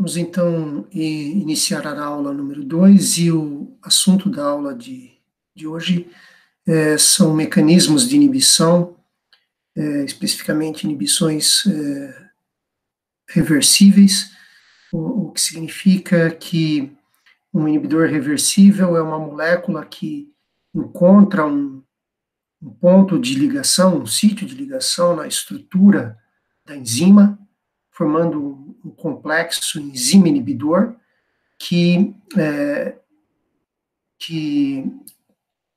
Vamos então iniciar a aula número 2 e o assunto da aula de hoje são mecanismos de inibição, especificamente inibições reversíveis, o que significa que um inibidor reversível é uma molécula que encontra um ponto de ligação, um sítio de ligação na estrutura da enzima, formando um complexo enzima inibidor que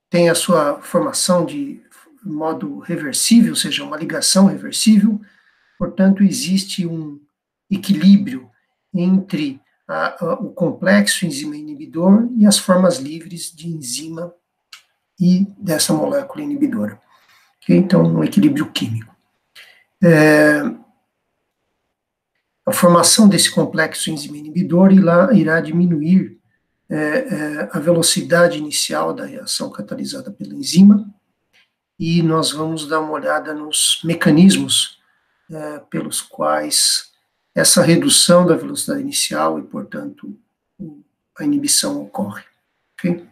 tem a sua formação de modo reversível, ou seja, uma ligação reversível. Portanto, existe um equilíbrio entre o complexo enzima inibidor e as formas livres de enzima e dessa molécula inibidora. Okay? Então, um equilíbrio químico. A formação desse complexo enzima inibidor irá diminuir a velocidade inicial da reação catalisada pela enzima, e nós vamos dar uma olhada nos mecanismos pelos quais essa redução da velocidade inicial e, portanto, a inibição ocorre. Okay?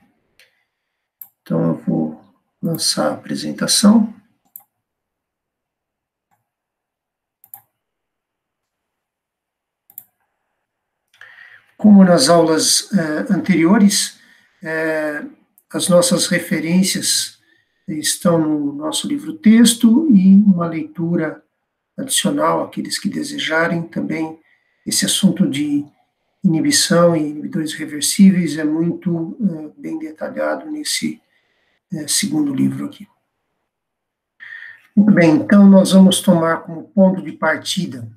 Então, eu vou lançar a apresentação. Como nas aulas anteriores, as nossas referências estão no nosso livro-texto e uma leitura adicional, aqueles que desejarem também. Esse assunto de inibição e inibidores reversíveis é muito bem detalhado nesse segundo livro aqui. Muito bem, então nós vamos tomar como ponto de partida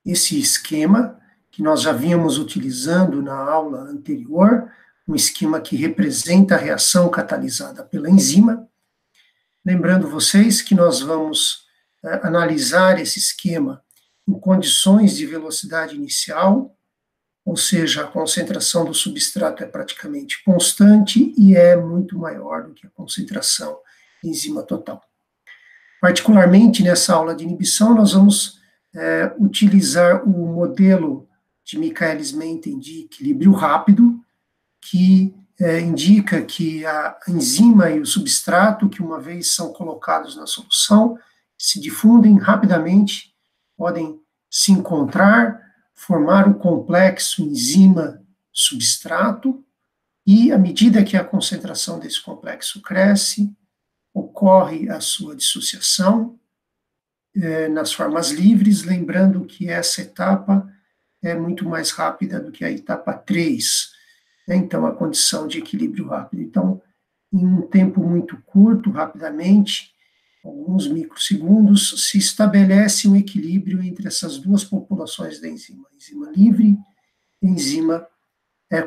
esse esquema que nós já vínhamos utilizando na aula anterior, um esquema que representa a reação catalisada pela enzima. Lembrando vocês que nós vamos analisar esse esquema em condições de velocidade inicial, ou seja, a concentração do substrato é praticamente constante e é muito maior do que a concentração de enzima total. Particularmente nessa aula de inibição, nós vamos utilizar o modelo de Michaelis-Menten de equilíbrio rápido, que indica que a enzima e o substrato, que uma vez são colocados na solução, se difundem rapidamente, podem se encontrar, formar um complexo enzima-substrato, e à medida que a concentração desse complexo cresce, ocorre a sua dissociação nas formas livres, lembrando que essa etapa é muito mais rápida do que a etapa 3, então a condição de equilíbrio rápido. Então, em um tempo muito curto, rapidamente, alguns microsegundos, se estabelece um equilíbrio entre essas duas populações da enzima, enzima livre e enzima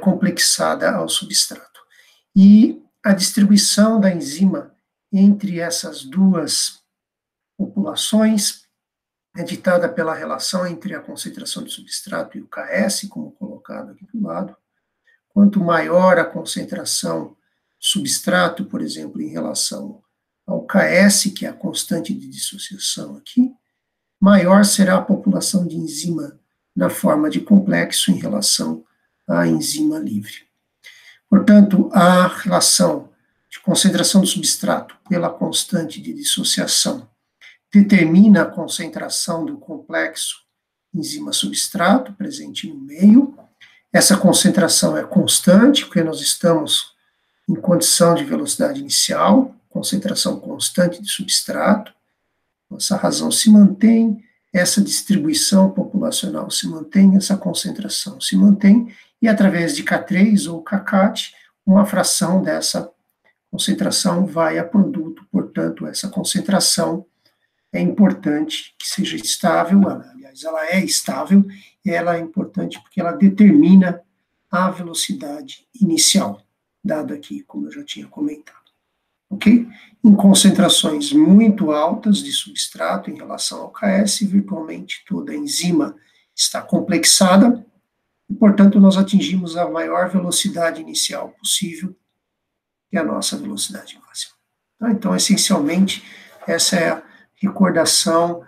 complexada ao substrato. E a distribuição da enzima entre essas duas populações é ditada pela relação entre a concentração do substrato e o Ks, como colocado aqui do lado. Quanto maior a concentração do substrato, por exemplo, em relação ao Ks, que é a constante de dissociação aqui, maior será a população de enzima na forma de complexo em relação à enzima livre. Portanto, a relação de concentração do substrato pela constante de dissociação determina a concentração do complexo enzima-substrato presente no meio. Essa concentração é constante, porque nós estamos em condição de velocidade inicial, concentração constante de substrato. Essa razão se mantém, essa distribuição populacional se mantém, essa concentração se mantém, e através de K3 ou Kcat, uma fração dessa concentração vai a produto, portanto, essa concentração é importante que seja estável, aliás, ela é estável, e ela é importante porque ela determina a velocidade inicial, dada aqui, como eu já tinha comentado. Ok? Em concentrações muito altas de substrato em relação ao Ks, virtualmente toda a enzima está complexada, e, portanto, nós atingimos a maior velocidade inicial possível, que é a nossa velocidade máxima. Então, essencialmente, essa é a recordação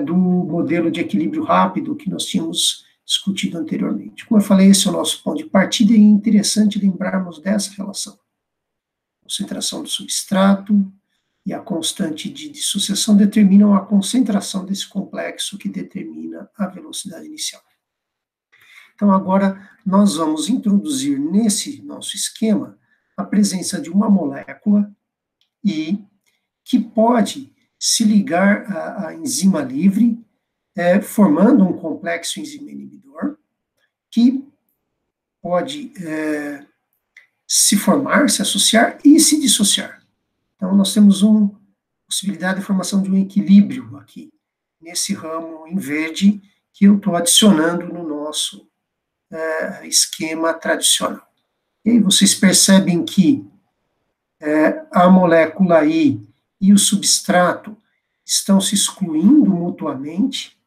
do modelo de equilíbrio rápido que nós tínhamos discutido anteriormente. Como eu falei, esse é o nosso ponto de partida, e é interessante lembrarmos dessa relação. Concentração do substrato e a constante de dissociação determinam a concentração desse complexo, que determina a velocidade inicial. Então, agora, nós vamos introduzir nesse nosso esquema a presença de uma molécula e que pode se ligar à enzima livre, formando um complexo enzima inibidor, que pode se formar, se associar e se dissociar. Então, nós temos uma possibilidade de formação de um equilíbrio aqui, nesse ramo em verde, que eu estou adicionando no nosso esquema tradicional. E aí vocês percebem que a molécula I e o substrato estão se excluindo mutuamente,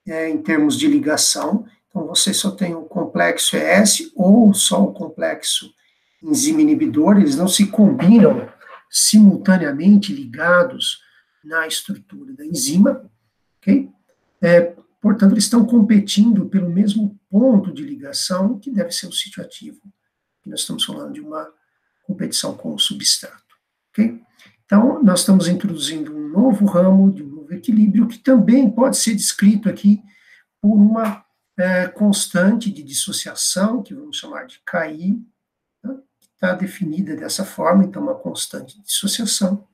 em termos de ligação. Então, você só tem o complexo ES ou só o complexo enzima inibidor, eles não se combinam simultaneamente ligados na estrutura da enzima, ok? Portanto, eles estão competindo pelo mesmo ponto de ligação, que deve ser o sítio ativo. E nós estamos falando de uma competição com o substrato, ok? Então, nós estamos introduzindo um novo ramo, de um novo equilíbrio, que também pode ser descrito aqui por uma constante de dissociação, que vamos chamar de KI, tá? Que está definida dessa forma, então, uma constante de dissociação.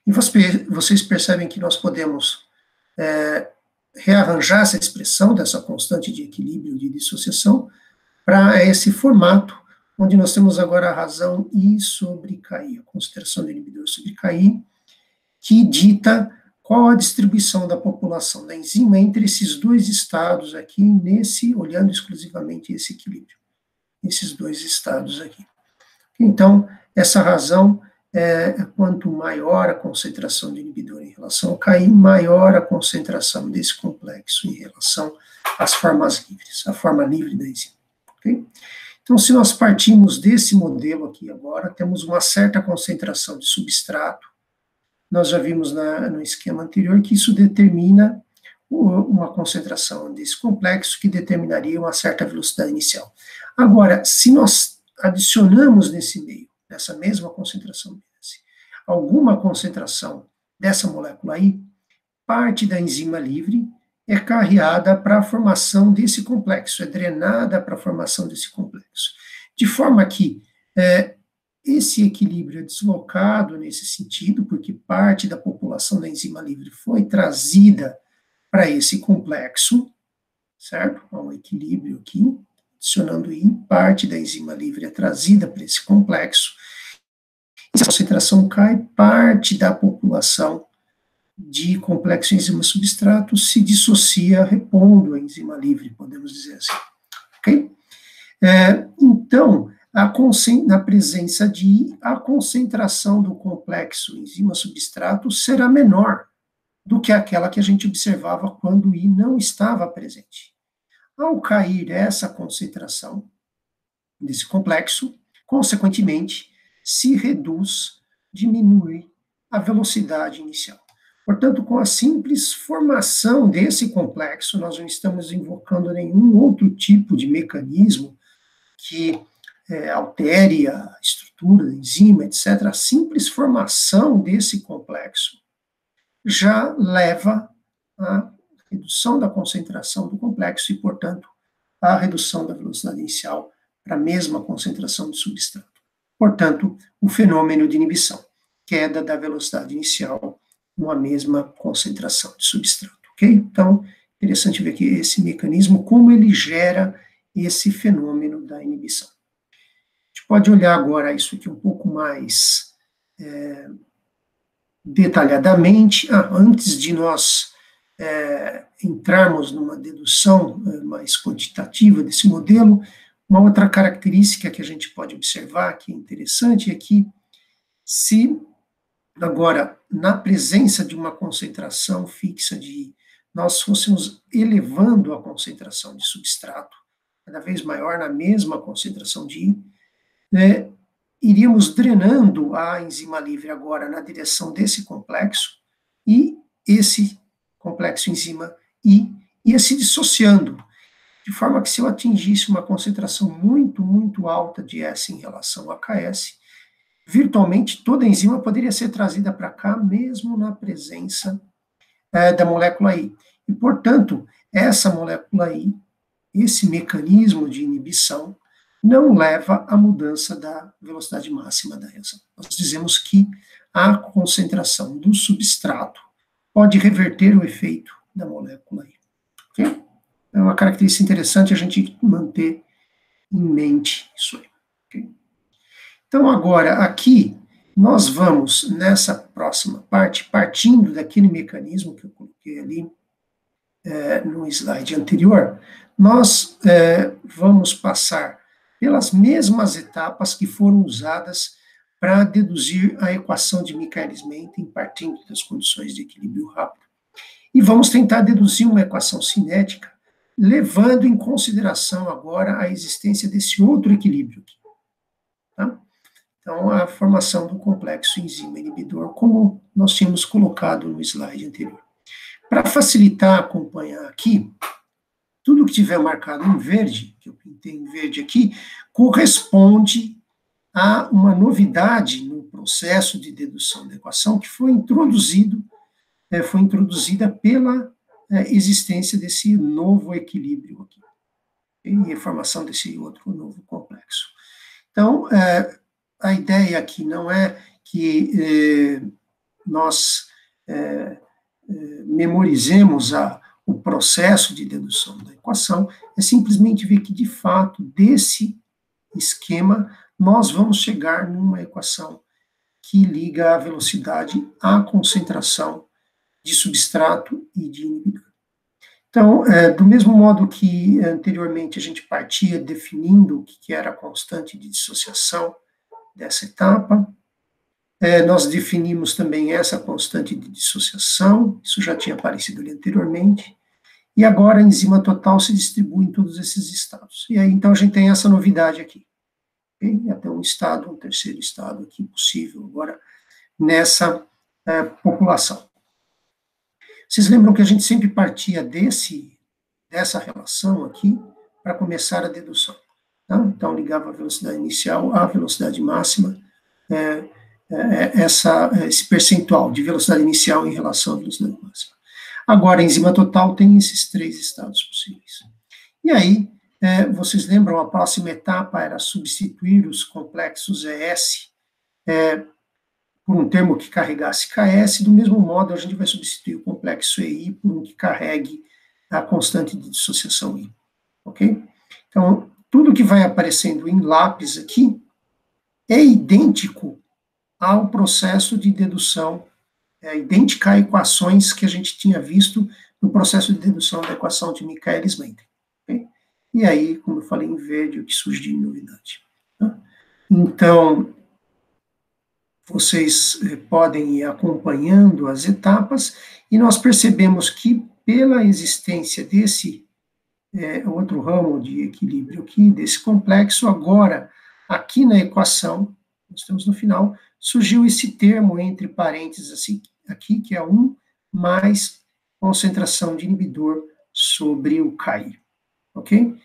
E vocês percebem que nós podemos rearranjar essa expressão dessa constante de equilíbrio de dissociação para esse formato, onde nós temos agora a razão I sobre KI, a consideração do inibidor sobre KI, que dita qual a distribuição da população da enzima entre esses dois estados aqui, olhando exclusivamente esse equilíbrio, esses dois estados aqui. Então, essa razão quanto maior a concentração de inibidor em relação ao KI, maior a concentração desse complexo em relação às formas livres, a forma livre da enzima. Okay? Então, se nós partimos desse modelo aqui agora, temos uma certa concentração de substrato. Nós já vimos no esquema anterior que isso determina uma concentração desse complexo, que determinaria uma certa velocidade inicial. Agora, se nós adicionamos nesse meio, nessa mesma concentração, alguma concentração dessa molécula aí, parte da enzima livre é carreada para a formação desse complexo, é drenada para a formação desse complexo. De forma que esse equilíbrio é deslocado nesse sentido, porque parte da população da enzima livre foi trazida para esse complexo, certo? Há um equilíbrio aqui, adicionando I, parte da enzima livre é trazida para esse complexo. Essa concentração cai, parte da população de complexo enzima-substrato se dissocia, repondo a enzima livre, podemos dizer assim. Ok? Então, na presença de I, a concentração do complexo enzima-substrato será menor do que aquela que a gente observava quando I não estava presente. Ao cair essa concentração desse complexo, consequentemente, se reduz, diminui a velocidade inicial. Portanto, com a simples formação desse complexo, nós não estamos invocando nenhum outro tipo de mecanismo que altere a estrutura da enzima, etc. A simples formação desse complexo já leva à redução da concentração do complexo e, portanto, à redução da velocidade inicial para a mesma concentração de substrato. Portanto, o fenômeno de inibição, queda da velocidade inicial com a mesma concentração de substrato, ok? Então, interessante ver aqui esse mecanismo, como ele gera esse fenômeno da inibição. A gente pode olhar agora isso aqui um pouco mais detalhadamente. Antes de nós entrarmos numa dedução mais quantitativa desse modelo, uma outra característica que a gente pode observar, que é interessante, é que se agora, na presença de uma concentração fixa de I, nós fôssemos elevando a concentração de substrato, cada vez maior na mesma concentração de I, iríamos drenando a enzima livre agora na direção desse complexo, e esse complexo enzima I ia se dissociando. de forma que se eu atingisse uma concentração muito, muito alta de S em relação a KS, virtualmente toda a enzima poderia ser trazida para cá, mesmo na presença da molécula I. E, portanto, essa molécula I, esse mecanismo de inibição, não leva à mudança da velocidade máxima da reação. Nós dizemos que a concentração do substrato pode reverter o efeito da molécula I. Okay? É uma característica interessante a gente manter em mente isso aí. Okay? Então, agora, aqui, nós vamos, nessa próxima parte, partindo daquele mecanismo que eu coloquei ali no slide anterior, nós vamos passar pelas mesmas etapas que foram usadas para deduzir a equação de Michaelis-Menten, partindo das condições de equilíbrio rápido. E vamos tentar deduzir uma equação cinética, levando em consideração agora a existência desse outro equilíbrio aqui. Tá? Então, a formação do complexo enzima-inibidor, como nós tínhamos colocado no slide anterior. Para facilitar acompanhar aqui, tudo que tiver marcado em verde, que eu pintei em verde aqui, corresponde a uma novidade no processo de dedução da equação que foi introduzida pela existência desse novo equilíbrio aqui, e a formação desse outro novo complexo. Então, a ideia aqui não é que nós memorizemos o processo de dedução da equação, é simplesmente ver que, de fato, desse esquema, nós vamos chegar numa equação que liga a velocidade à concentração de substrato e de inibidor. Então, do mesmo modo que anteriormente a gente partia definindo o que era a constante de dissociação dessa etapa, nós definimos também essa constante de dissociação, isso já tinha aparecido ali anteriormente, e agora a enzima total se distribui em todos esses estados. E aí, então, a gente tem essa novidade aqui. Okay? Até um terceiro estado aqui possível agora nessa população. Vocês lembram que a gente sempre partia dessa relação aqui para começar a dedução. Tá? Então, ligava a velocidade inicial à velocidade máxima, esse percentual de velocidade inicial em relação à velocidade máxima. Agora, a enzima total tem esses 3 estados possíveis. E aí, vocês lembram, a próxima etapa era substituir os complexos ES por um termo que carregasse KS, do mesmo modo a gente vai substituir o complexo EI por um que carregue a constante de dissociação I. Ok? Então, tudo que vai aparecendo em lápis aqui é idêntico ao processo de dedução, idêntica a equações que a gente tinha visto no processo de dedução da equação de Michaelis-Menten. Okay? E aí, como eu falei em verde, o que surge de novidade. Tá? Então, vocês podem ir acompanhando as etapas, e nós percebemos que, pela existência desse outro ramo de equilíbrio aqui, desse complexo, agora, aqui na equação, nós temos no final, surgiu esse termo entre parênteses assim, aqui, que é 1 mais concentração de inibidor sobre o KI. Ok?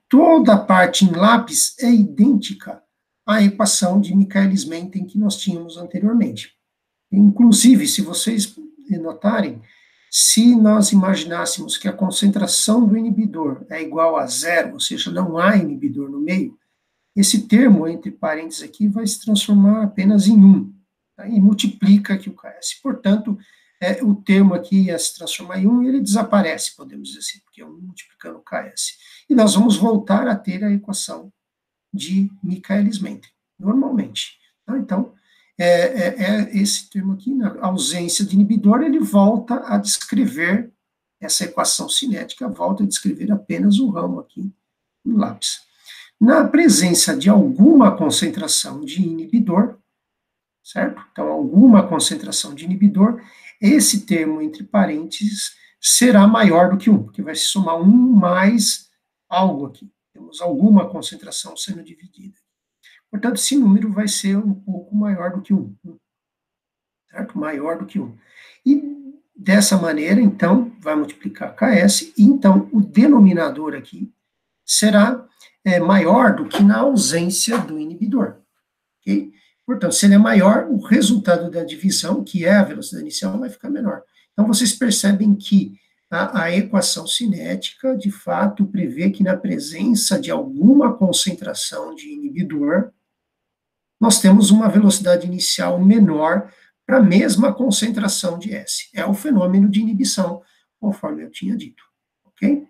Toda a parte em lápis é idêntica à equação de Michaelis-Menten que nós tínhamos anteriormente. Inclusive, se vocês notarem, se nós imaginássemos que a concentração do inibidor é igual a 0, ou seja, não há inibidor no meio, esse termo, entre parênteses aqui, vai se transformar apenas em 1, tá? E multiplica aqui o KS. Portanto, o termo aqui ia se transformar em 1 e ele desaparece, podemos dizer assim, porque é 1 multiplicando o KS. E nós vamos voltar a ter a equação de Michaelis-Menten, normalmente. Tá? Então, esse termo aqui, na ausência de inibidor, ele volta a descrever essa equação cinética, volta a descrever apenas o ramo aqui no lápis. Na presença de alguma concentração de inibidor, certo? Então, alguma concentração de inibidor, esse termo entre parênteses será maior do que 1, porque vai se somar 1 mais algo aqui. Temos alguma concentração sendo dividida. Portanto, esse número vai ser um pouco maior do que 1. Certo? Maior do que 1. E dessa maneira, então, vai multiplicar Ks, e então o denominador aqui será maior do que na ausência do inibidor, ok? Portanto, se ele é maior, o resultado da divisão, que é a velocidade inicial, vai ficar menor. Então, vocês percebem que a equação cinética, de fato, prevê que na presença de alguma concentração de inibidor, nós temos uma velocidade inicial menor para a mesma concentração de S. É o fenômeno de inibição, conforme eu tinha dito, ok?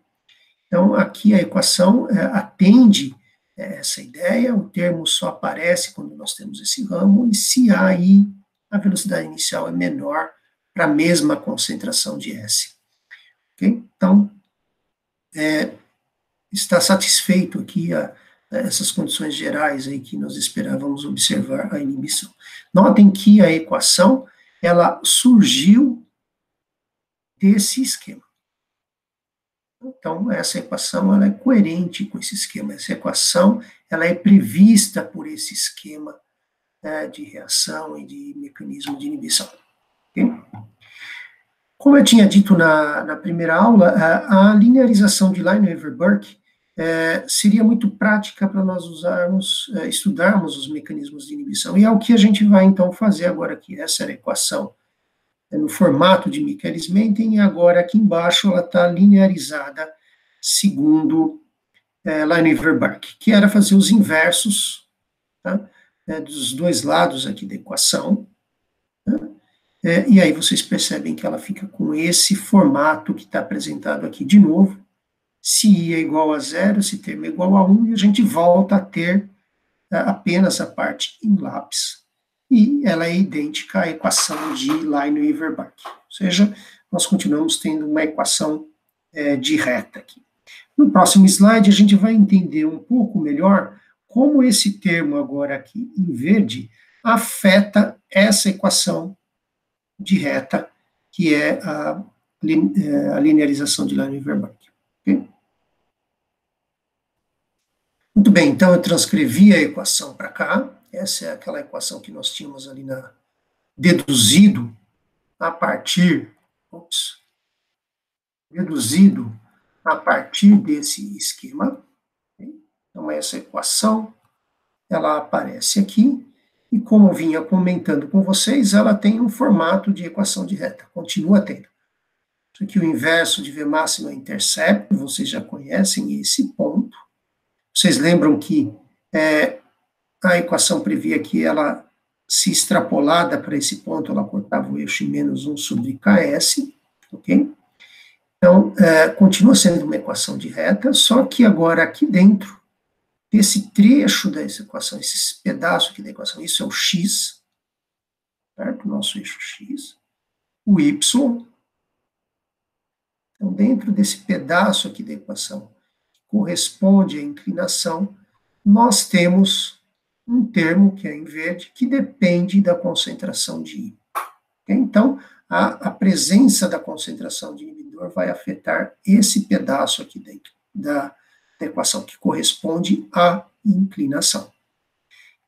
Então, aqui a equação atende essa ideia, o termo só aparece quando nós temos esse ramo, e se aí a velocidade inicial é menor para a mesma concentração de S. Okay? Então, está satisfeito aqui essas condições gerais aí que nós esperávamos observar a inibição. Notem que a equação, ela surgiu desse esquema. Então, essa equação, ela é coerente com esse esquema. Essa equação, ela é prevista por esse esquema de reação e de mecanismo de inibição. Okay? Como eu tinha dito na primeira aula, a linearização de Lineweaver-Burke seria muito prática para nós estudarmos os mecanismos de inibição, e é o que a gente vai, então, fazer agora aqui. Essa era a equação no formato de Michaelis-Menten, e agora aqui embaixo ela está linearizada segundo Lineweaver-Burke, que era fazer os inversos, tá, dos dois lados aqui da equação, tá, e aí vocês percebem que ela fica com esse formato que está apresentado aqui de novo, se I é igual a zero, se termo é igual a 1, e a gente volta a ter apenas a parte em lápis, e ela é idêntica à equação de Lineweaver-Burke. Ou seja, nós continuamos tendo uma equação de reta aqui. No próximo slide, a gente vai entender um pouco melhor como esse termo agora aqui em verde afeta essa equação de reta, que é a linearização de Lineweaver-Burke. Okay? Muito bem, então eu transcrevi a equação para cá. Essa é aquela equação que nós tínhamos ali deduzido a partir desse esquema. Então, essa equação, ela aparece aqui, e como eu vinha comentando com vocês, ela tem um formato de equação de reta, continua tendo. Isso aqui, o inverso de V máximo é intercepto, vocês já conhecem esse ponto. Vocês lembram que a equação previa que ela, se extrapolada para esse ponto, ela cortava o eixo em menos 1 sobre Ks, ok? Então, continua sendo uma equação de reta, só que agora aqui dentro, esse trecho dessa equação, esse pedaço aqui da equação, isso é o x, certo? O nosso eixo x, o y. Então, dentro desse pedaço aqui da equação, que corresponde à inclinação, nós temos um termo, que é em verde, que depende da concentração de I. Então, a presença da concentração de inibidor vai afetar esse pedaço aqui dentro da equação, que corresponde à inclinação.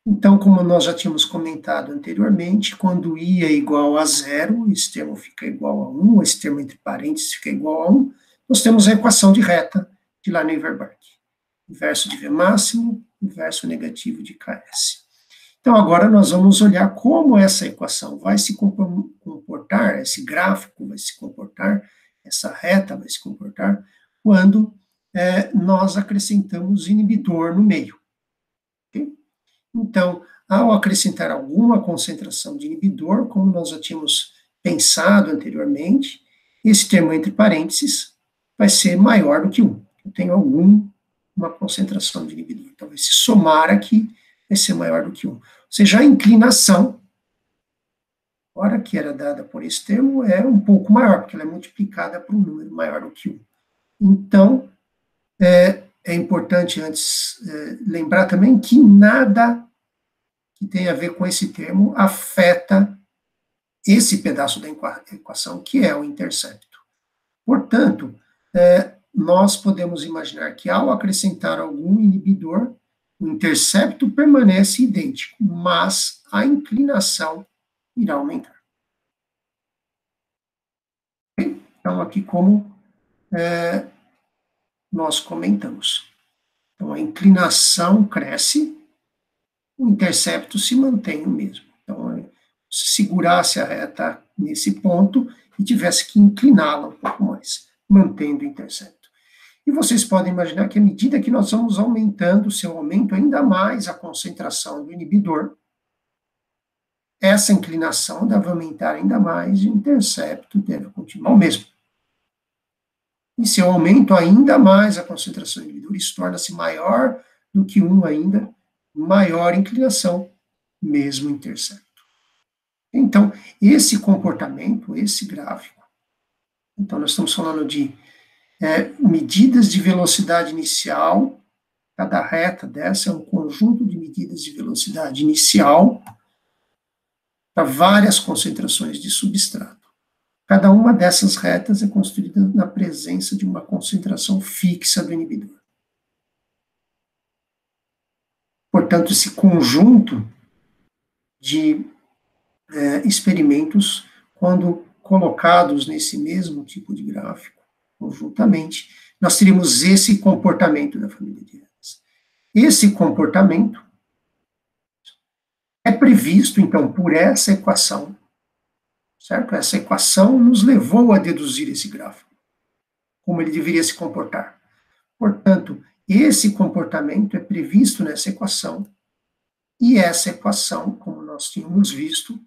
Então, como nós já tínhamos comentado anteriormente, quando I é igual a zero, esse termo fica igual a 1, esse termo entre parênteses fica igual a 1, nós temos a equação de reta de Lineweaver-Burke. Inverso de V máximo, inverso negativo de Ks. Então, agora nós vamos olhar como essa equação vai se comportar, esse gráfico vai se comportar, essa reta vai se comportar, quando nós acrescentamos inibidor no meio. Okay? Então, ao acrescentar alguma concentração de inibidor, como nós já tínhamos pensado anteriormente, esse termo entre parênteses vai ser maior do que 1. Eu tenho uma concentração de inibidor. Então, vai se somar aqui, vai ser maior do que 1. Ou seja, a inclinação, agora que era dada por esse termo, é um pouco maior, porque ela é multiplicada por um número maior do que 1. Então, é importante antes lembrar também que nada que tem a ver com esse termo afeta esse pedaço da equação, que é o intercepto. Portanto, nós podemos imaginar que ao acrescentar algum inibidor, o intercepto permanece idêntico, mas a inclinação irá aumentar. Então, aqui como nós comentamos. Então, a inclinação cresce, o intercepto se mantém o mesmo. Então, se segurasse a reta nesse ponto e tivesse que incliná-la um pouco mais, mantendo o intercepto. E vocês podem imaginar que à medida que nós vamos aumentando, se eu aumento ainda mais a concentração do inibidor, essa inclinação deve aumentar ainda mais e o intercepto deve continuar o mesmo. E se eu aumento ainda mais a concentração do inibidor, isso torna-se maior do que 1 ainda, maior inclinação, mesmo intercepto. Então, esse comportamento, esse gráfico, então nós estamos falando de medidas de velocidade inicial, cada reta dessa é um conjunto de medidas de velocidade inicial para várias concentrações de substrato. Cada uma dessas retas é construída na presença de uma concentração fixa do inibidor. Portanto, esse conjunto de experimentos, quando colocados nesse mesmo tipo de gráfico, conjuntamente, nós teríamos esse comportamento da família de retas. Esse comportamento é previsto, então, por essa equação, certo? Essa equação nos levou a deduzir esse gráfico, como ele deveria se comportar. Portanto, esse comportamento é previsto nessa equação, e essa equação, como nós tínhamos visto,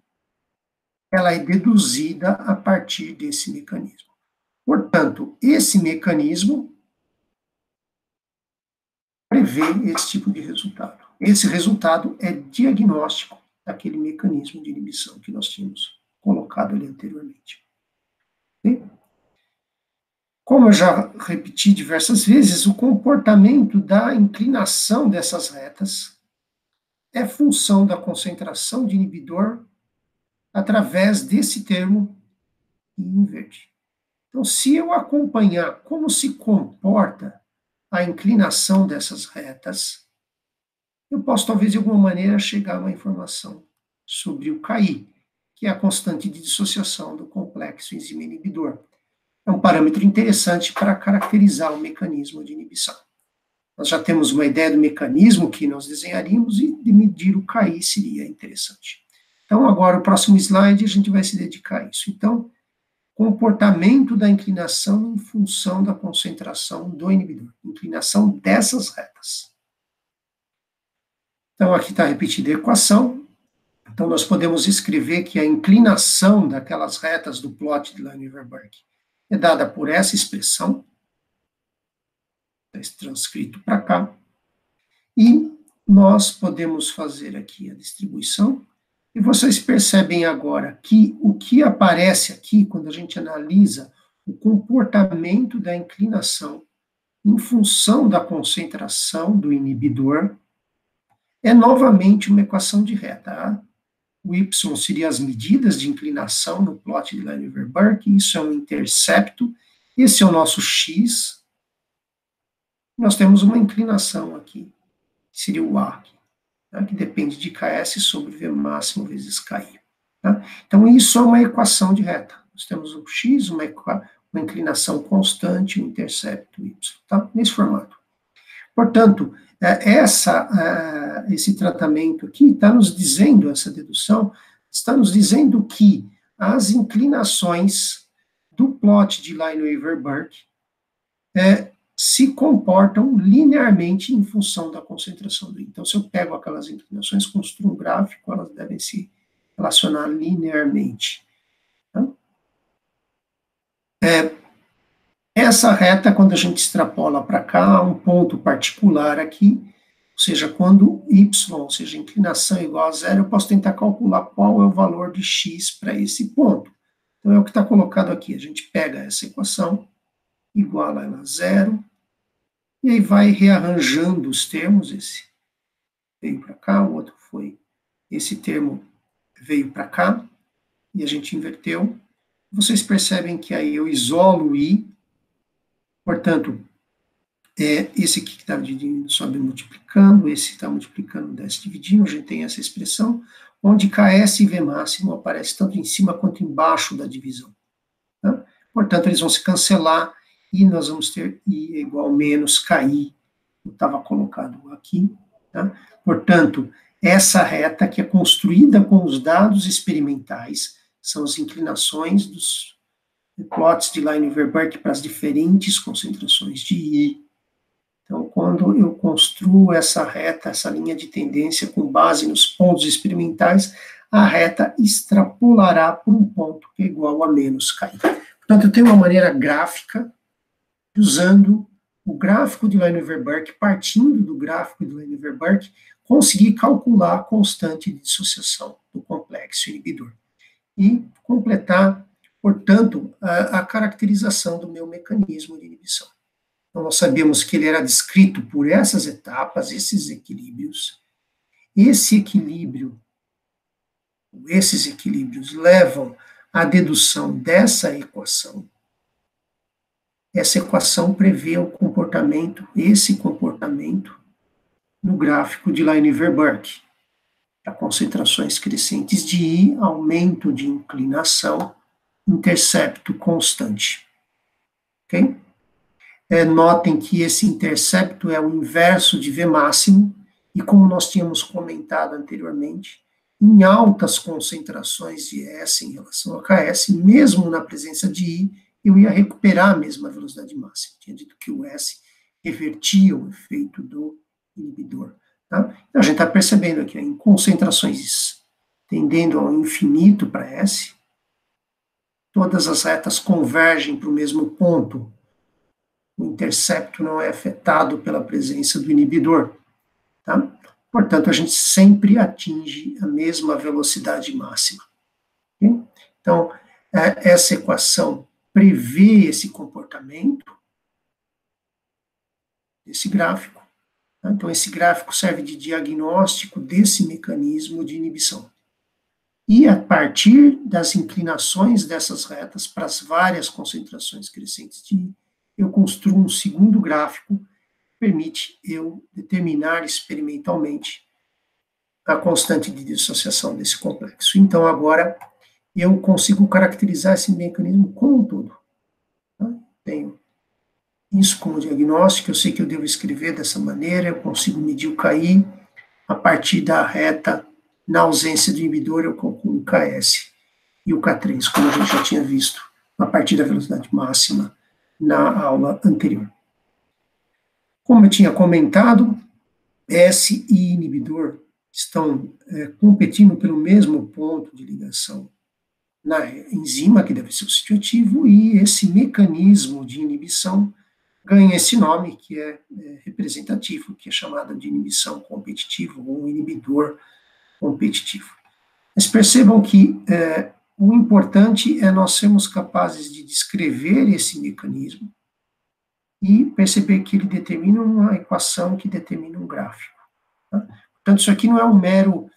ela é deduzida a partir desse mecanismo. Portanto, esse mecanismo prevê esse tipo de resultado. Esse resultado é diagnóstico daquele mecanismo de inibição que nós tínhamos colocado ali anteriormente. Okay? Como eu já repeti diversas vezes, o comportamento da inclinação dessas retas é função da concentração de inibidor através desse termo em verde. Então, se eu acompanhar como se comporta a inclinação dessas retas, eu posso, talvez, de alguma maneira, chegar a uma informação sobre o KI, que é a constante de dissociação do complexo enzima inibidor. É um parâmetro interessante para caracterizar o mecanismo de inibição. Nós já temos uma ideia do mecanismo que nós desenharíamos e de medir o KI seria interessante. Então, agora, o próximo slide, a gente vai se dedicar a isso. Então, comportamento da inclinação em função da concentração do inibidor, inclinação dessas retas. Então, aqui está repetida a equação. Então, nós podemos escrever que a inclinação daquelas retas do plot de Lineweaver-Burke é dada por essa expressão, está transcrito para cá, e nós podemos fazer aqui a distribuição, e vocês percebem agora que o que aparece aqui, quando a gente analisa o comportamento da inclinação em função da concentração do inibidor, é novamente uma equação de reta. Tá? O y seria as medidas de inclinação no plot de Lineweaver-Burke, isso é um intercepto, esse é o nosso x, nós temos uma inclinação aqui, que seria o A, tá? Que depende de Ks sobre V máximo vezes Ki. Tá? Então, isso é uma equação de reta. Nós temos o x, uma inclinação constante, um intercepto y, tá? Nesse formato. Portanto, esse tratamento aqui está nos dizendo, essa dedução, está nos dizendo que as inclinações do plot de Lineweaver-Burke se comportam linearmente em função da concentração do I. Então, se eu pego aquelas inclinações, construo um gráfico, elas devem se relacionar linearmente. Tá? Essa reta, quando a gente extrapola para cá, há um ponto particular aqui, ou seja, quando y, ou seja, inclinação igual a zero, eu posso tentar calcular qual é o valor de x para esse ponto. Então, é o que está colocado aqui. A gente pega essa equação, igual a zero, e aí vai rearranjando os termos, esse veio para cá, o outro foi, esse termo veio para cá, e a gente inverteu. Vocês percebem que aí eu isolo o I, portanto, esse aqui que está dividindo sobe multiplicando, esse está multiplicando desce dividindo, a gente tem essa expressão, onde Ks e V máximo aparece tanto em cima quanto embaixo da divisão. Tá? portanto, eles vão se cancelar, e nós vamos ter I igual menos KI, que estava colocado aqui, tá? Portanto, essa reta que é construída com os dados experimentais, são as inclinações dos plots de Lineweber-Burke para as diferentes concentrações de I. Então, quando eu construo essa reta, essa linha de tendência com base nos pontos experimentais, a reta extrapolará por um ponto que é igual a menos KI. Portanto, eu tenho uma maneira gráfica, usando o gráfico de Lineweber-Burke, partindo do gráfico de Lineweber-Burke, conseguir calcular a constante de dissociação do complexo inibidor. E completar, portanto, a caracterização do meu mecanismo de inibição. Então, nós sabemos que ele era descrito por essas etapas, esses equilíbrios. Esses equilíbrios levam à dedução dessa equação. Essa equação prevê o comportamento, esse comportamento, no gráfico de Lineweber-Burke. A concentrações crescentes de I, aumento de inclinação, intercepto constante. Ok? Notem que esse intercepto é o inverso de V máximo, e como nós tínhamos comentado anteriormente, em altas concentrações de S em relação a KS, mesmo na presença de I, eu ia recuperar a mesma velocidade máxima. Eu tinha dito que o S revertia o efeito do inibidor. Tá? Então, a gente está percebendo aqui, em concentrações tendendo ao infinito para S, todas as retas convergem para o mesmo ponto. O intercepto não é afetado pela presença do inibidor. Tá? Portanto, a gente sempre atinge a mesma velocidade máxima. Okay? Então, essa equação prevê esse comportamento, esse gráfico. Tá? Então, esse gráfico serve de diagnóstico desse mecanismo de inibição. E, a partir das inclinações dessas retas para as várias concentrações crescentes de I, eu construo um segundo gráfico que permite eu determinar experimentalmente a constante de dissociação desse complexo. Então, agora, eu consigo caracterizar esse mecanismo como um todo. Tá? Tenho isso como diagnóstico, eu sei que eu devo escrever dessa maneira, eu consigo medir o KI, a partir da reta, na ausência do inibidor, eu calculo o KS e o K3, como a gente já tinha visto, a partir da velocidade máxima na aula anterior. Como eu tinha comentado, S e inibidor estão competindo pelo mesmo ponto de ligação na enzima, que deve ser o sítio ativo, e esse mecanismo de inibição ganha esse nome, que é representativo, que é chamado de inibição competitiva, ou inibidor competitivo. Mas percebam que o importante é nós sermos capazes de descrever esse mecanismo e perceber que ele determina uma equação que determina um gráfico. Tá? Portanto, isso aqui não é um mero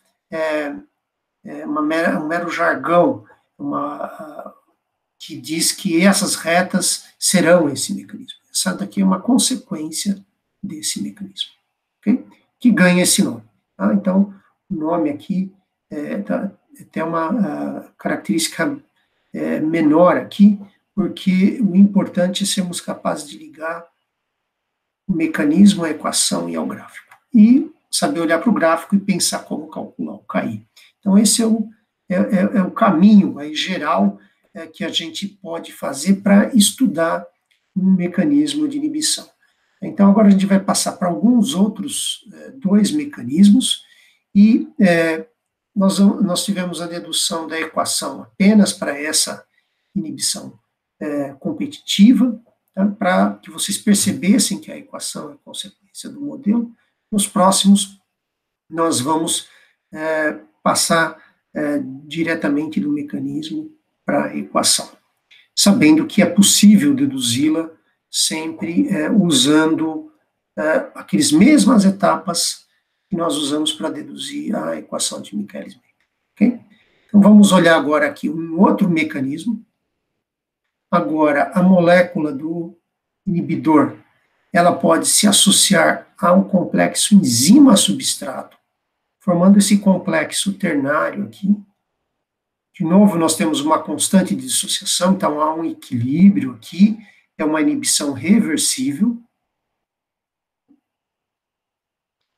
jargão, que diz que essas retas serão esse mecanismo. Essa daqui é uma consequência desse mecanismo, okay? Que ganha esse nome. Tá? Então, o nome aqui tem uma característica menor aqui, porque o importante é sermos capazes de ligar o mecanismo, a equação e ao gráfico. E saber olhar para o gráfico e pensar como calcular o KI. Então, esse é o caminho aí, geral que a gente pode fazer para estudar um mecanismo de inibição. Então, agora a gente vai passar para alguns outros dois mecanismos, e nós tivemos a dedução da equação apenas para essa inibição competitiva, tá? Para que vocês percebessem que a equação é consequência do modelo. Nos próximos, nós vamos passar diretamente do mecanismo para a equação, sabendo que é possível deduzi-la sempre usando aquelas mesmas etapas que nós usamos para deduzir a equação de Michaelis-Menten. Okay? Então, vamos olhar agora aqui um outro mecanismo. Agora, a molécula do inibidor, ela pode se associar ao complexo enzima-substrato, formando esse complexo ternário aqui, De novo, nós temos uma constante de dissociação, então há um equilíbrio aqui, é uma inibição reversível,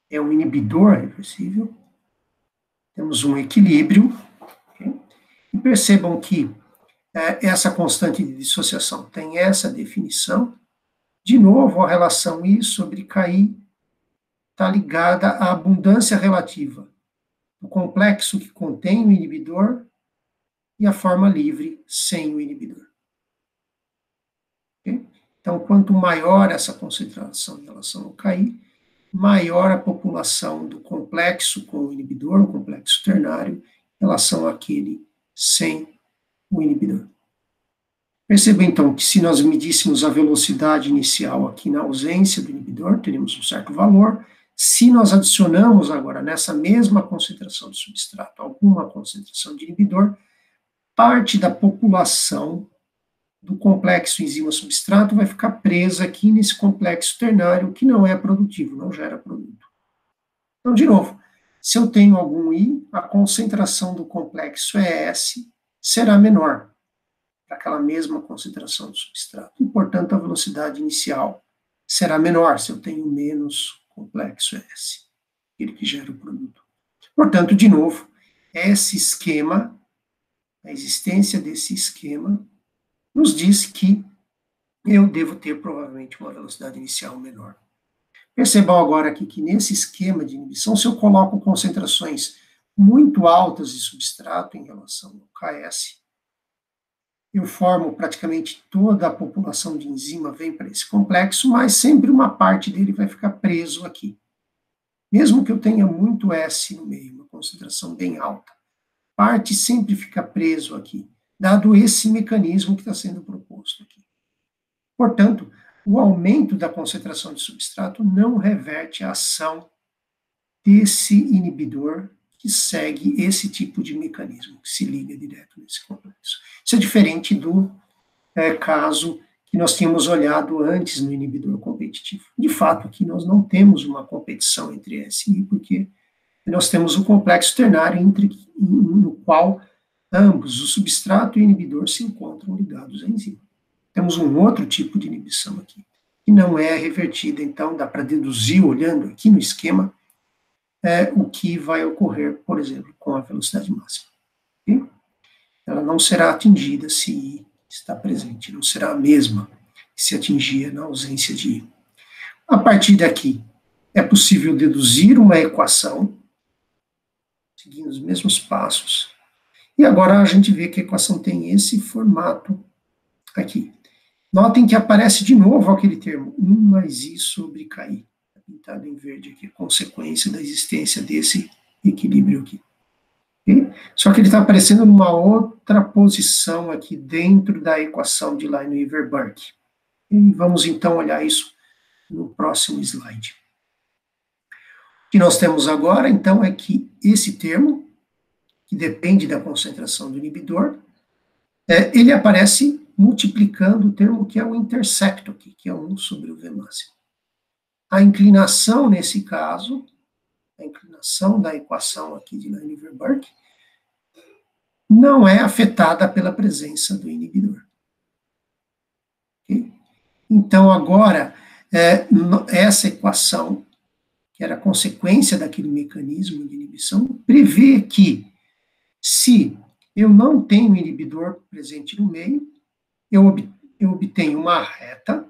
é um inibidor reversível, temos um equilíbrio, okay? E percebam que essa constante de dissociação tem essa definição. De novo, a relação I sobre KI está ligada à abundância relativa do complexo que contém o inibidor e a forma livre sem o inibidor. Okay? Então, quanto maior essa concentração em relação ao KI, maior a população do complexo com o inibidor, o complexo ternário, em relação àquele sem o inibidor. Perceba, então, que se nós medíssemos a velocidade inicial aqui na ausência do inibidor, teríamos um certo valor. Se nós adicionamos agora nessa mesma concentração de substrato alguma concentração de inibidor, parte da população do complexo enzima-substrato vai ficar presa aqui nesse complexo ternário que não é produtivo, não gera produto. Então, de novo, se eu tenho algum I, a concentração do complexo ES será menor para aquela mesma concentração do substrato. E, portanto, a velocidade inicial será menor se eu tenho menos complexo ES, aquele que gera o produto. Portanto, de novo, esse esquema, a existência desse esquema, nos diz que eu devo ter provavelmente uma velocidade inicial menor. Percebam agora aqui que nesse esquema de inibição, se eu coloco concentrações muito altas de substrato em relação ao KS, eu formo praticamente toda a população de enzima vem para esse complexo, mas sempre uma parte dele vai ficar preso aqui. Mesmo que eu tenha muito S no meio, uma concentração bem alta, parte sempre fica preso aqui, dado esse mecanismo que está sendo proposto aqui. Portanto, o aumento da concentração de substrato não reverte a ação desse inibidor que segue esse tipo de mecanismo, que se liga direto nesse complexo. Isso é diferente do caso que nós tínhamos olhado antes no inibidor competitivo. De fato, aqui nós não temos uma competição entre S e I, porque nós temos um complexo ternário no qual ambos, o substrato e o inibidor, se encontram ligados à enzima. Temos um outro tipo de inibição aqui, que não é revertida, então dá para deduzir, olhando aqui no esquema, o que vai ocorrer, por exemplo, com a velocidade máxima. Okay? Ela não será atingida se I está presente, não será a mesma que se atingia na ausência de I. A partir daqui, é possível deduzir uma equação, seguindo os mesmos passos, e agora a gente vê que a equação tem esse formato aqui. Notem que aparece de novo aquele termo, 1 mais I sobre KI, pintado em verde aqui, consequência da existência desse equilíbrio aqui. Okay? Só que ele está aparecendo numa outra posição aqui dentro da equação de Lineweaver-Burke. E vamos então olhar isso no próximo slide. O que nós temos agora, então, é que esse termo, que depende da concentração do inibidor, ele aparece multiplicando o termo que é o intersecto aqui, que é 1 sobre o V máximo. A inclinação, nesse caso, a inclinação da equação aqui de Lineweaver-Burke, não é afetada pela presença do inibidor. Okay? Então, agora, essa equação, que era consequência daquele mecanismo de inibição, prevê que, se eu não tenho inibidor presente no meio, eu obtenho uma reta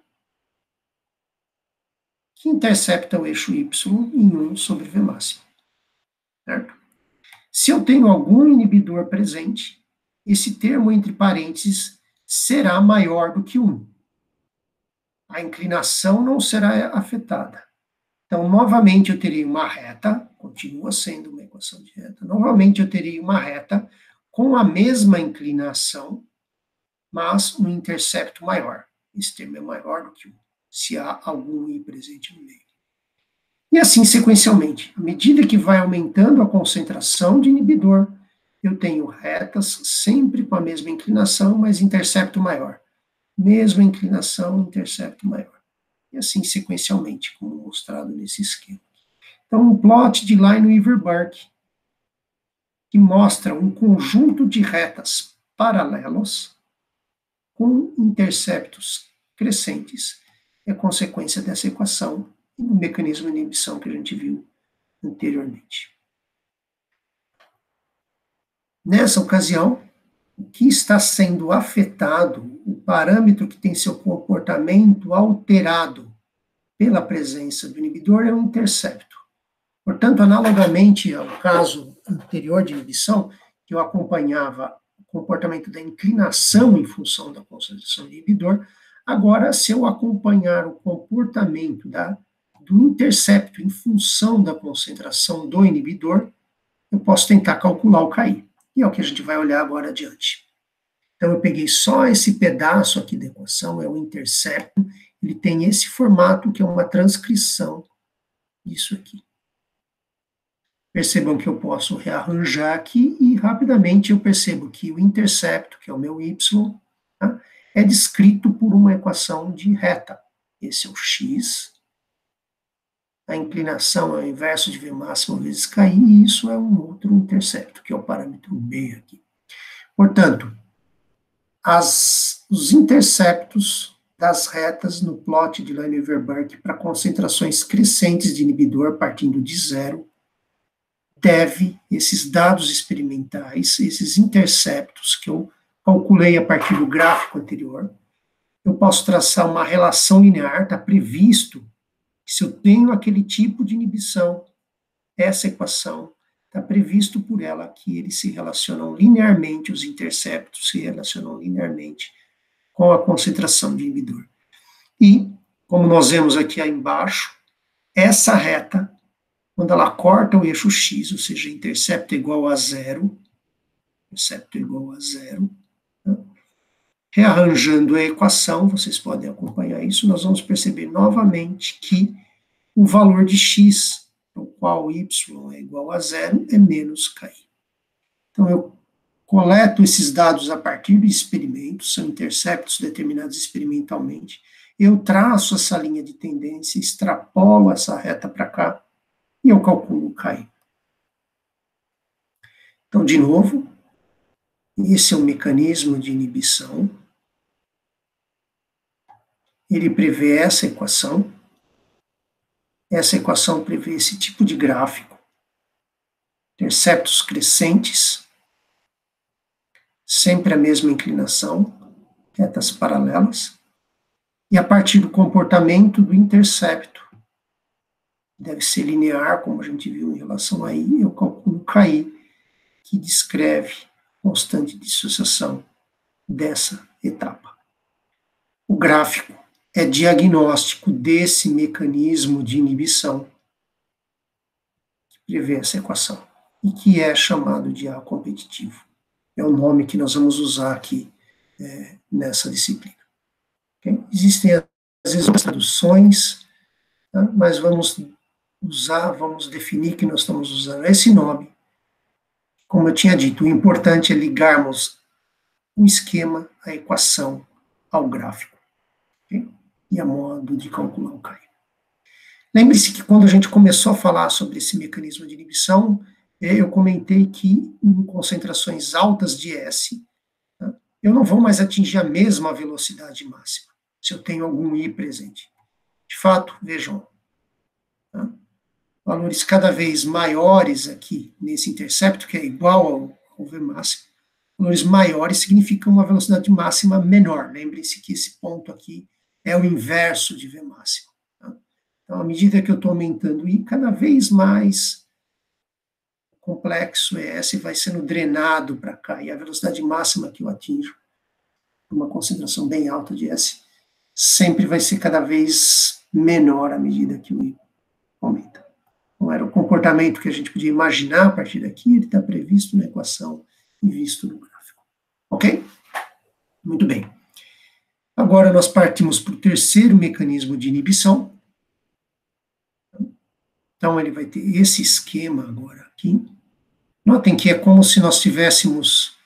que intercepta o eixo Y em 1 sobre V máximo. Certo? Se eu tenho algum inibidor presente, esse termo entre parênteses será maior do que 1. A inclinação não será afetada. Então, novamente, eu teria uma reta, continua sendo uma equação de reta, novamente eu teria uma reta com a mesma inclinação, mas um intercepto maior. Esse termo é maior do que 1, se há algum I presente no meio. E assim sequencialmente, à medida que vai aumentando a concentração de inibidor, eu tenho retas sempre com a mesma inclinação, mas intercepto maior. Mesma inclinação, intercepto maior. E assim sequencialmente, como mostrado nesse esquema. Então, um plot de Lineweaver-Burke que mostra um conjunto de retas paralelos com interceptos crescentes. É consequência dessa equação e do mecanismo de inibição que a gente viu anteriormente. Nessa ocasião, o que está sendo afetado, o parâmetro que tem seu comportamento alterado pela presença do inibidor é o intercepto. Portanto, analogamente ao caso anterior de inibição, que eu acompanhava o comportamento da inclinação em função da concentração do inibidor, agora, se eu acompanhar o comportamento do intercepto em função da concentração do inibidor, eu posso tentar calcular o KI. E é o que a gente vai olhar agora adiante. Então, eu peguei só esse pedaço aqui da equação, é o intercepto, ele tem esse formato que é uma transcrição disso aqui. Percebam que eu posso rearranjar aqui e rapidamente eu percebo que o intercepto, que é o meu y, tá, é descrito por uma equação de reta. Esse é o x, a inclinação é o inverso de V máximo vezes KI, e isso é um outro intercepto, que é o parâmetro B aqui. Portanto, os interceptos das retas no plot de Lineweaver-Burke para concentrações crescentes de inibidor partindo de zero, esses dados experimentais, esses interceptos que eu calculei a partir do gráfico anterior, eu posso traçar uma relação linear, está previsto que se eu tenho aquele tipo de inibição, essa equação, está previsto por ela que eles se relacionam linearmente, os interceptos se relacionam linearmente com a concentração de inibidor. E, como nós vemos aqui embaixo, essa reta, quando ela corta o eixo x, ou seja, intercepto igual a zero, né? Rearranjando a equação, vocês podem acompanhar isso, nós vamos perceber novamente que o valor de x, no qual y é igual a zero, é menos KI. Então, eu coleto esses dados a partir do experimento, são interceptos determinados experimentalmente, eu traço essa linha de tendência, extrapolo essa reta para cá, e eu calculo o KI. Então, de novo, esse é um mecanismo de inibição. Ele prevê essa equação. Essa equação prevê esse tipo de gráfico. Interceptos crescentes, sempre a mesma inclinação, retas paralelas. E a partir do comportamento do intercepto, deve ser linear, como a gente viu em relação a I, eu calculo o KI, que descreve constante de dissociação dessa etapa. O gráfico é diagnóstico desse mecanismo de inibição que prevê essa equação e que é chamado de A competitivo. É o nome que nós vamos usar aqui nessa disciplina. Okay? Existem, às vezes, traduções, tá? Mas vamos definir que nós estamos usando esse nome. Como eu tinha dito, o importante é ligarmos o esquema, a equação, ao gráfico. Okay? E a modo de calcular o KI. Lembre-se que quando a gente começou a falar sobre esse mecanismo de inibição, eu comentei que em concentrações altas de S, tá, eu não vou mais atingir a mesma velocidade máxima, se eu tenho algum I presente. De fato, vejam, tá, valores cada vez maiores aqui nesse intercepto, que é igual ao V máximo, valores maiores significam uma velocidade máxima menor. Lembrem-se que esse ponto aqui é o inverso de V máximo. Tá? Então, à medida que eu estou aumentando I, cada vez mais complexo S vai sendo drenado para cá, e a velocidade máxima que eu atinjo, uma concentração bem alta de S, sempre vai ser cada vez menor à medida que o I aumenta. Não era o comportamento que a gente podia imaginar a partir daqui, ele está previsto na equação e visto no gráfico. Ok? Muito bem. Agora nós partimos para o terceiro mecanismo de inibição. Então ele vai ter esse esquema agora aqui. Notem que é como se nós estivéssemos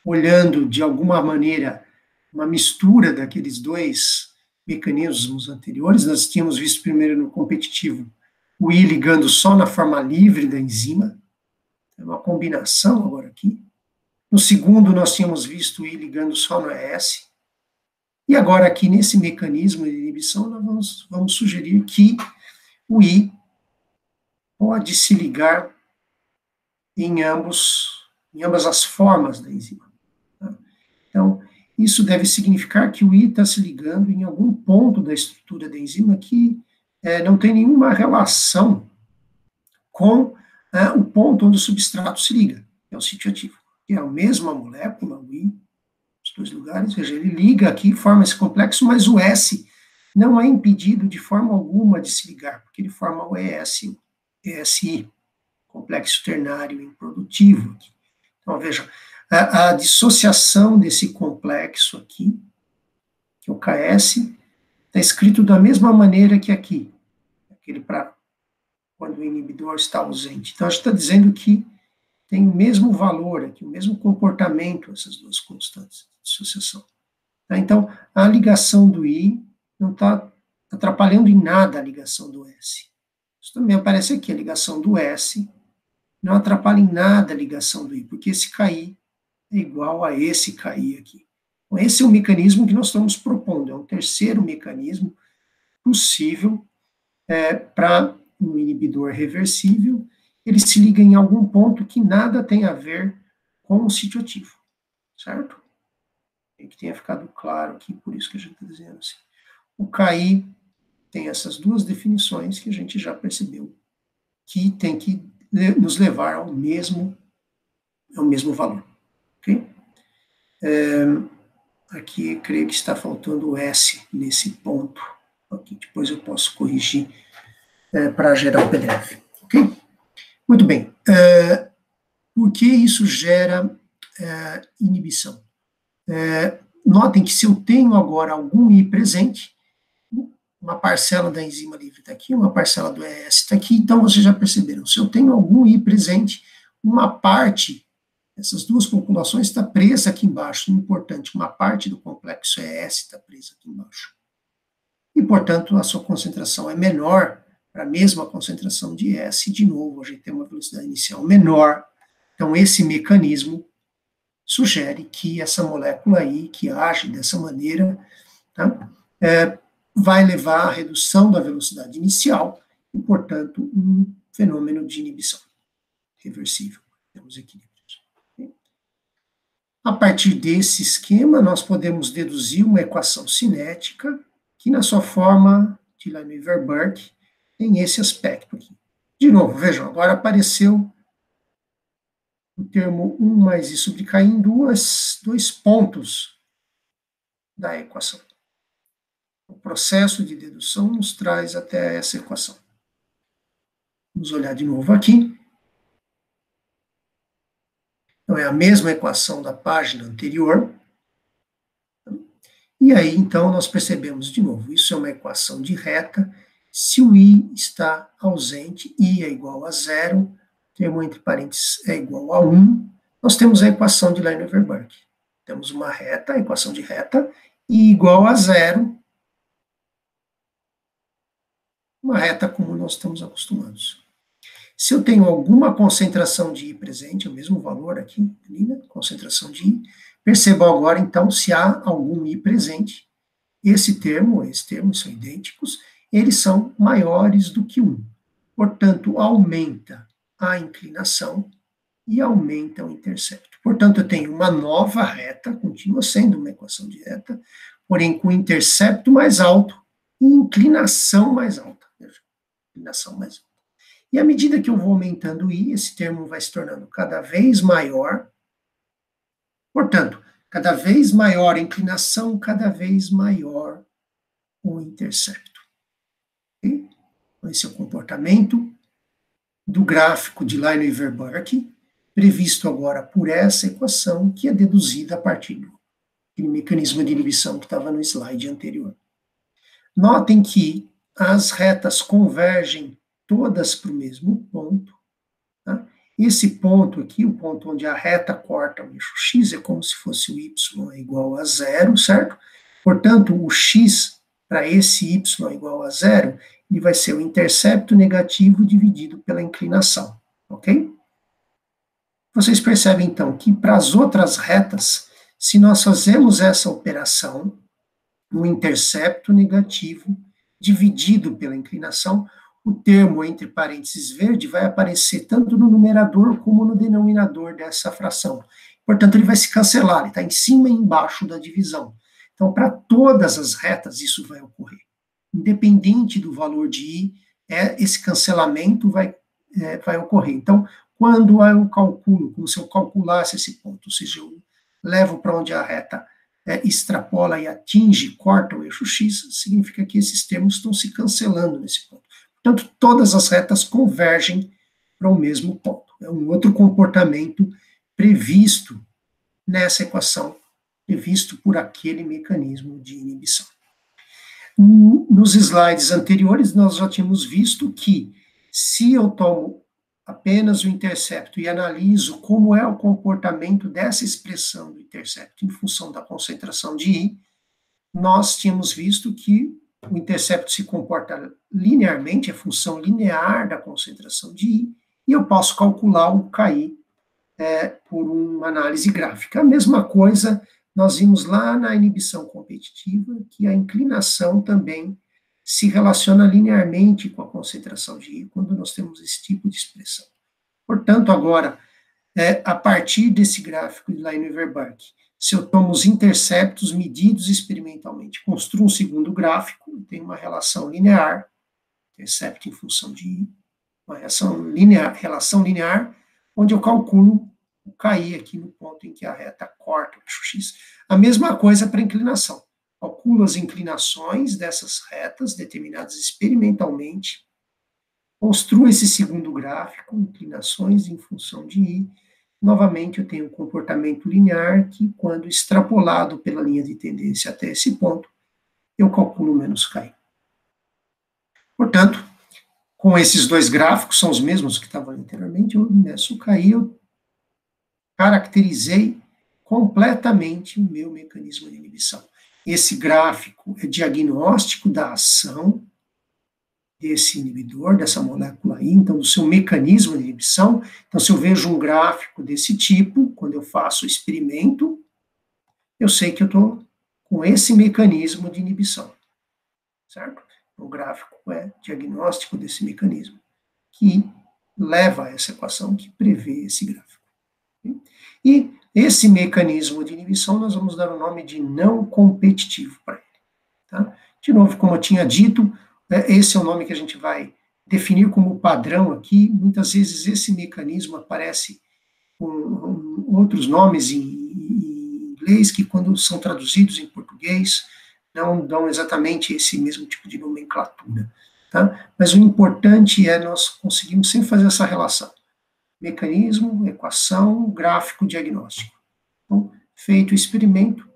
olhando de alguma maneira uma mistura daqueles dois mecanismos anteriores. Nós tínhamos visto primeiro no competitivo o I ligando só na forma livre da enzima, É uma combinação agora aqui. No segundo, nós tínhamos visto o I ligando só no ES. E agora, aqui nesse mecanismo de inibição, nós vamos sugerir que o I pode se ligar em ambas as formas da enzima. Tá? Então, isso deve significar que o I está se ligando em algum ponto da estrutura da enzima que não tem nenhuma relação com o ponto onde o substrato se liga, que é o sítio ativo. Que é a mesma molécula, o I, os dois lugares, veja, ele liga aqui, forma esse complexo, mas o S não é impedido de forma alguma de se ligar, porque ele forma o ESI, complexo ternário improdutivo. Então, veja, a dissociação desse complexo aqui, que é o KS, está escrito da mesma maneira que aqui, aquele para quando o inibidor está ausente. Então, a gente está dizendo que tem o mesmo valor aqui, o mesmo comportamento, essas duas constantes de dissociação. Tá? Então, a ligação do I não está atrapalhando em nada a ligação do S. Isso também aparece aqui, a ligação do S não atrapalha em nada a ligação do I, porque esse KI é igual a esse KI aqui. Então, esse é o mecanismo que nós estamos propondo, é um terceiro mecanismo possível para um inibidor reversível, ele se liga em algum ponto que nada tem a ver com o sítio ativo, certo? Tem que tenha ficado claro aqui, por isso que a gente está dizendo assim. O KI tem essas duas definições que a gente já percebeu, que tem que nos levar ao mesmo valor, ok? Aqui, creio que está faltando o S nesse ponto, aqui, depois eu posso corrigir para gerar o PDF, ok? Muito bem. Por que isso gera inibição? Notem que se eu tenho agora algum I presente, uma parcela da enzima livre está aqui, uma parcela do ES está aqui, então vocês já perceberam, se eu tenho algum I presente, uma parte, essas duas populações está presa aqui embaixo, importante, uma parte do complexo ES está presa aqui embaixo. E, portanto, a sua concentração é menor para a mesma concentração de S, de novo, a gente tem uma velocidade inicial menor. Então, esse mecanismo sugere que essa molécula aí, que age dessa maneira, tá, vai levar à redução da velocidade inicial e, portanto, um fenômeno de inibição reversível. Temos equilíbrios. A partir desse esquema, nós podemos deduzir uma equação cinética que, na sua forma de Lineweaver-Burke, tem esse aspecto aqui. De novo, vejam, agora apareceu o termo 1 mais I sobre K em dois pontos da equação. O processo de dedução nos traz até essa equação. Vamos olhar de novo aqui. Então, é a mesma equação da página anterior. E aí, então, nós percebemos de novo, isso é uma equação de reta. Se o I está ausente, I é igual a 0, termo entre parênteses é igual a 1, nós temos a equação de Lineweaver-Burke. Temos uma reta, a equação de reta, I igual a 0, uma reta como nós estamos acostumados. Se eu tenho alguma concentração de I presente, é o mesmo valor aqui, né? Concentração de I, percebam agora, então, se há algum I presente, esse termo são idênticos, eles são maiores do que 1. Portanto, aumenta a inclinação e aumenta o intercepto. Portanto, eu tenho uma nova reta, continua sendo uma equação de reta, porém com intercepto mais alto e inclinação mais alta. Veja, inclinação mais alta. E à medida que eu vou aumentando o I, esse termo vai se tornando cada vez maior. Portanto, cada vez maior a inclinação, cada vez maior o intercepto. Okay? Esse é o comportamento do gráfico de Lineweaver-Burke, previsto agora por essa equação, que é deduzida a partir do mecanismo de inibição que estava no slide anterior. Notem que as retas convergem todas para o mesmo ponto. Tá? Esse ponto aqui, o ponto onde a reta corta o eixo x, é como se fosse o y é igual a 0, certo? Portanto, o x para esse y igual a 0, ele vai ser o intercepto negativo dividido pela inclinação, ok? Vocês percebem, então, que para as outras retas, se nós fazemos essa operação, o intercepto negativo dividido pela inclinação, o termo entre parênteses verde vai aparecer tanto no numerador como no denominador dessa fração. Portanto, ele vai se cancelar, ele está em cima e embaixo da divisão. Então, para todas as retas, isso vai ocorrer. Independente do valor de i, esse cancelamento vai ocorrer. Então, quando eu calculo, como se eu calculasse esse ponto, ou seja, eu levo para onde a reta extrapola e atinge, corta o eixo x, significa que esses termos estão se cancelando nesse ponto. Portanto, todas as retas convergem para o mesmo ponto. É um outro comportamento previsto nessa equação, previsto por aquele mecanismo de inibição. Nos slides anteriores, nós já tínhamos visto que, se eu tomo apenas o intercepto e analiso como é o comportamento dessa expressão do intercepto em função da concentração de I, nós tínhamos visto que o intercepto se comporta linearmente, é função linear da concentração de I, e eu posso calcular o KI por uma análise gráfica. A mesma coisa nós vimos lá na inibição competitiva, que a inclinação também se relaciona linearmente com a concentração de I, quando nós temos esse tipo de expressão. Portanto, agora, a partir desse gráfico de Lineweber-Buck, se eu tomo os interceptos medidos experimentalmente, construo um segundo gráfico, tem uma relação linear, intercepto em função de I, uma relação linear, onde eu calculo o KI aqui no ponto em que a reta corta o eixo x. A mesma coisa para inclinação. Calculo as inclinações dessas retas, determinadas experimentalmente, construo esse segundo gráfico, inclinações em função de I. Novamente, eu tenho um comportamento linear que, quando extrapolado pela linha de tendência até esse ponto, eu calculo menos KI. Portanto, com esses dois gráficos, são os mesmos que estavam anteriormente, eu meço o KI, eu caracterizei completamente o meu mecanismo de inibição. Esse gráfico é diagnóstico da ação desse inibidor, dessa molécula I, então do seu mecanismo de inibição. Então, se eu vejo um gráfico desse tipo, quando eu faço o experimento, eu sei que eu estou com esse mecanismo de inibição, certo? O gráfico é diagnóstico desse mecanismo, que leva a essa equação que prevê esse gráfico. E esse mecanismo de inibição nós vamos dar o nome de não competitivo para ele. Tá? De novo, como eu tinha dito, esse é o nome que a gente vai definir como padrão aqui. Muitas vezes esse mecanismo aparece com outros nomes em inglês que, quando são traduzidos em português, não dão exatamente esse mesmo tipo de nomenclatura. Tá? Mas o importante é nós conseguirmos sempre fazer essa relação. Mecanismo, equação, gráfico, diagnóstico. Então, feito o experimento,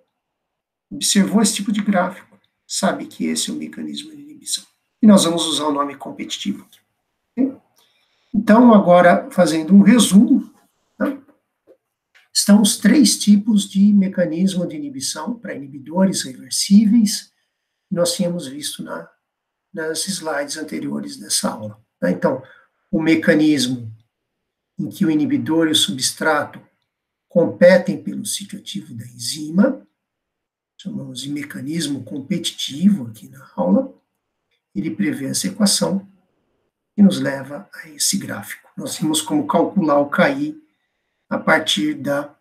observou esse tipo de gráfico, sabe que esse é o mecanismo de inibição. E nós vamos usar o nome competitivo aqui. Okay? Então, agora, fazendo um resumo, tá? Estão os três tipos de mecanismo de inibição para inibidores reversíveis, que nós tínhamos visto nas slides anteriores dessa aula. Tá? Então, o mecanismo em que o inibidor e o substrato competem pelo sítio ativo da enzima, chamamos de mecanismo competitivo aqui na aula. Ele prevê essa equação e nos leva a esse gráfico. Nós vimos como calcular o KI a partir da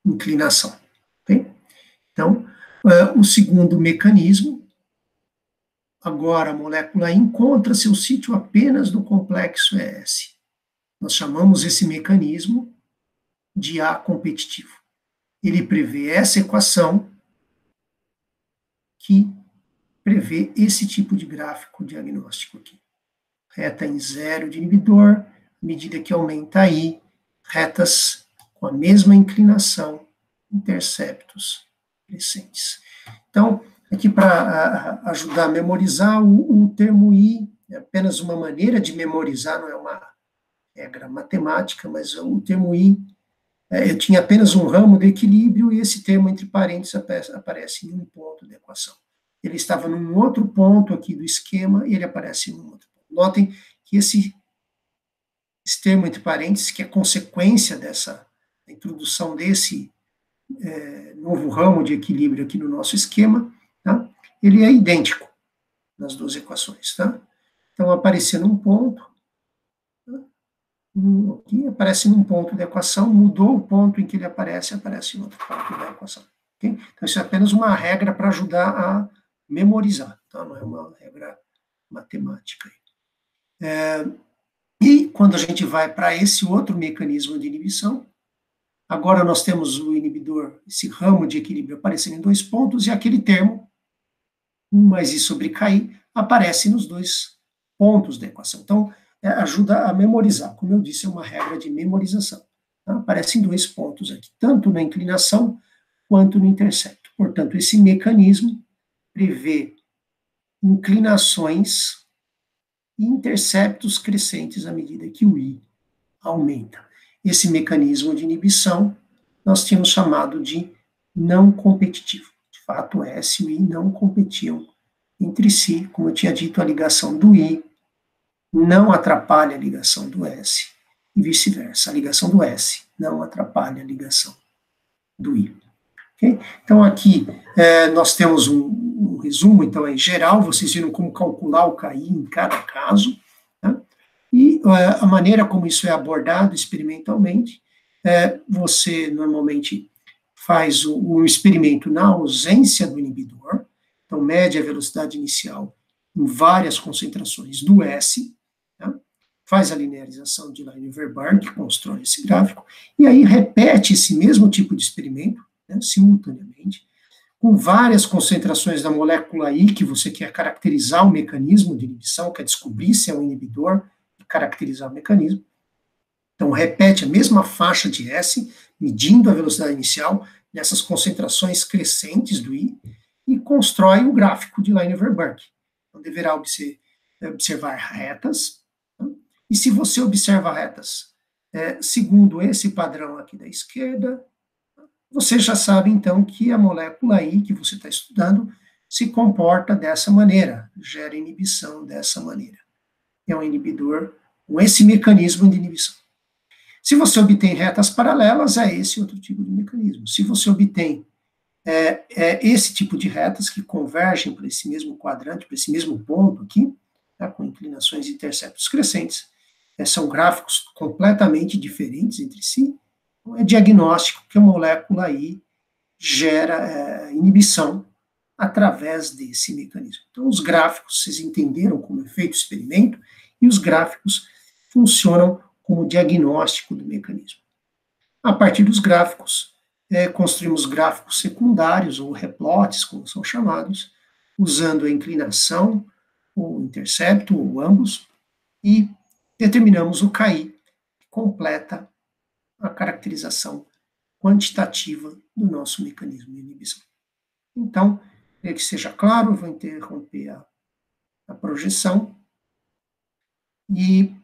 inclinação. Okay? Então, o segundo mecanismo, agora a molécula encontra seu sítio apenas no complexo ES. Nós chamamos esse mecanismo de A competitivo. Ele prevê essa equação que prevê esse tipo de gráfico diagnóstico aqui. Reta em zero de inibidor, à medida que aumenta I, retas com a mesma inclinação, interceptos crescentes. Então, aqui para ajudar a memorizar, o termo I é apenas uma maneira de memorizar, não é uma regra matemática, mas o termo I, eu tinha apenas um ramo de equilíbrio e esse termo entre parênteses aparece em um ponto da equação. Ele estava num outro ponto aqui do esquema e ele aparece em um outro ponto. Notem que esse esse termo entre parênteses, que é consequência dessa introdução desse novo ramo de equilíbrio aqui no nosso esquema, tá? Ele é idêntico nas duas equações, tá? Então, aparecendo um ponto, aqui aparece num ponto da equação, mudou o ponto em que ele aparece em outro ponto da equação. Okay? Então, isso é apenas uma regra para ajudar a memorizar, tá? Não é uma regra matemática. E quando a gente vai para esse outro mecanismo de inibição, agora nós temos o inibidor, esse ramo de equilíbrio aparecendo em dois pontos, e aquele termo, 1 mais I sobre KI, aparece nos dois pontos da equação. Então, ajuda a memorizar. Como eu disse, é uma regra de memorização. Tá? Aparecem dois pontos aqui, tanto na inclinação quanto no intercepto. Portanto, esse mecanismo prevê inclinações e interceptos crescentes à medida que o I aumenta. Esse mecanismo de inibição nós tínhamos chamado de não competitivo. De fato, o S e o I não competiam entre si. Como eu tinha dito, a ligação do I não atrapalha a ligação do S, e vice-versa. A ligação do S não atrapalha a ligação do I. Okay? Então, aqui nós temos um resumo, então, em geral, vocês viram como calcular o KI em cada caso, tá? E a maneira como isso é abordado experimentalmente, você normalmente faz o experimento na ausência do inibidor, então mede a velocidade inicial em várias concentrações do S, tá? Faz a linearização de Lineweber-Burn, que constrói esse gráfico, e aí repete esse mesmo tipo de experimento, né, simultaneamente, com várias concentrações da molécula I, que você quer caracterizar o mecanismo de inibição, quer descobrir se é um inibidor, e caracterizar o mecanismo. Então, repete a mesma faixa de S, medindo a velocidade inicial nessas concentrações crescentes do I, e constrói um gráfico de Lineweber-Burn. Então, deverá observar retas, tá? E se você observa retas segundo esse padrão aqui da esquerda, você já sabe, então, que a molécula I que você está estudando se comporta dessa maneira, gera inibição dessa maneira. É um inibidor com esse mecanismo de inibição. Se você obtém retas paralelas, é esse outro tipo de mecanismo. Se você obtém esse tipo de retas que convergem para esse mesmo quadrante, para esse mesmo ponto aqui, tá, com inclinações e interceptos crescentes, são gráficos completamente diferentes entre si, é diagnóstico que a molécula I gera inibição através desse mecanismo. Então, os gráficos, vocês entenderam como é feito o experimento, e os gráficos funcionam como diagnóstico do mecanismo. A partir dos gráficos, construímos gráficos secundários, ou replotes, como são chamados, usando a inclinação, ou intercepto, ou ambos, e determinamos o KI, que completa a caracterização quantitativa do nosso mecanismo de inibição. Então, para que seja claro, eu vou interromper a projeção e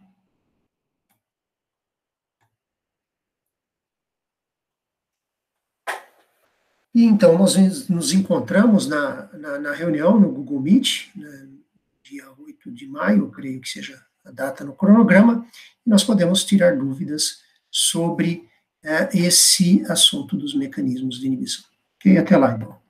então nós nos encontramos na reunião no Google Meet, né, dia 8 de maio, eu creio que seja a data no cronograma, e nós podemos tirar dúvidas sobre esse assunto dos mecanismos de inibição. Ok? Até lá, então.